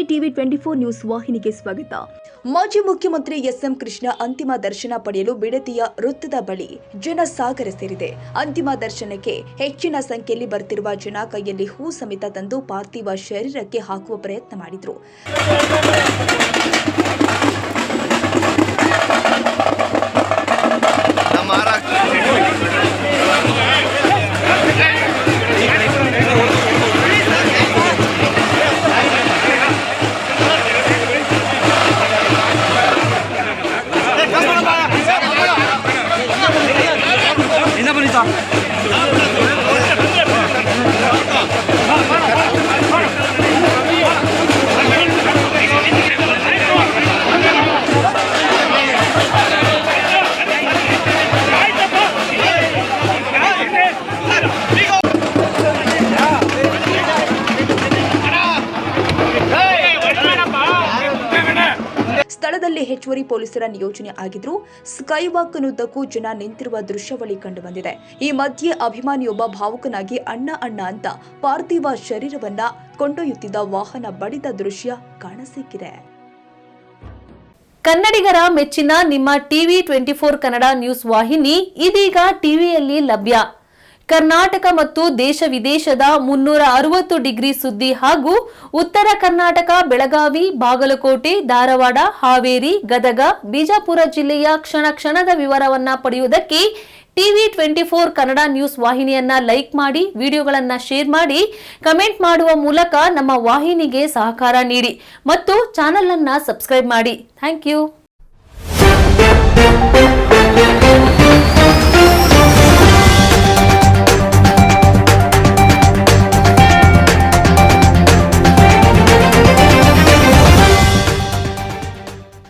TV 24 news ವಾಹಿನಿಗೆ ಸ್ವಾಗತ. ಮಾಜಿ ಮುಖ್ಯಮಂತ್ರಿ ಎಸ್.ಎಂ. ಕೃಷ್ಣ ಅಂತಿಮ ದರ್ಶನ ಪಡೆಯಲು ಬಿಡದಿಯ ವೃತ್ತದ ಬಳಿ ಜನಸಾಗರ ಸೇರಿದೆ. ಅಂತಿಮ ದರ್ಶನಕ್ಕೆ ಹೆಚ್ಚಿನ ಸಂಖ್ಯೆಯಲ್ಲಿ ಬರ್ತಿರುವ ಜನ ಕೈಯಲ್ಲಿ ಹೂ ಸಮೇತ ತಂದು ಪಾರ್ಥಿವ ಶರೀರಕ್ಕೆ ಹಾಕುವ ಪ್ರಯತ್ನ ಮಾಡಿದ್ರು. ಸ್ಥಳದಲ್ಲಿ ಹೆಚ್ಚುವರಿ ಪೊಲೀಸರ ನಿಯೋಜನೆ ಆಗಿದ್ರು. ಸ್ಕೈ ವಾಕ್ನುದ್ದಕ್ಕೂ ಜನ ನಿಂತಿರುವ ದೃಶ್ಯಾವಳಿ ಕಂಡು ಬಂದಿದೆ. ಈ ಮಧ್ಯೆ ಅಭಿಮಾನಿಯೊಬ್ಬ ಭಾವುಕನಾಗಿ ಅಣ್ಣ ಅಣ್ಣ ಅಂತ ಪಾರ್ಥಿವ ಶರೀರವನ್ನ ಕೊಂಡೊಯ್ಯುತ್ತಿದ್ದ ವಾಹನ ಬಡಿದ ದೃಶ್ಯ ಕಾಣಸಿಕ್ಕಿದೆ. ಕನ್ನಡಿಗರ ಮೆಚ್ಚಿನ ನಿಮ್ಮ ಟಿವಿ 24 ಕನ್ನಡ ನ್ಯೂಸ್ ವಾಹಿನಿ ಇದೀಗ ಟಿವಿಯಲ್ಲಿ ಲಭ್ಯ. ಕರ್ನಾಟಕ ಮತ್ತು ದೇಶ ವಿದೇಶದ 360 ಡಿಗ್ರಿ ಸುದ್ದಿ ಹಾಗೂ ಉತ್ತರ ಕರ್ನಾಟಕ, ಬೆಳಗಾವಿ, ಬಾಗಲಕೋಟೆ, ಧಾರವಾಡ, ಹಾವೇರಿ, ಗದಗ, ಬಿಜಾಪುರ ಜಿಲ್ಲೆಯ ಕ್ಷಣ ಕ್ಷಣದ ವಿವರವನ್ನ ಪಡೆಯುವುದಕ್ಕೆ ಟಿವಿ 24 ಕನ್ನಡ ನ್ಯೂಸ್ ವಾಹಿನಿಯನ್ನ ಲೈಕ್ ಮಾಡಿ, ವಿಡಿಯೋಗಳನ್ನ ಶೇರ್ ಮಾಡಿ, ಕಮೆಂಟ್ ಮಾಡುವ ಮೂಲಕ ನಮ್ಮ ವಾಹಿನಿಗೆ ಸಹಕಾರ ನೀಡಿ ಮತ್ತು ಚಾನೆಲ್ ಅನ್ನ ಸಬ್ಸ್ಕ್ರೈಬ್ ಮಾಡಿ. Thank you.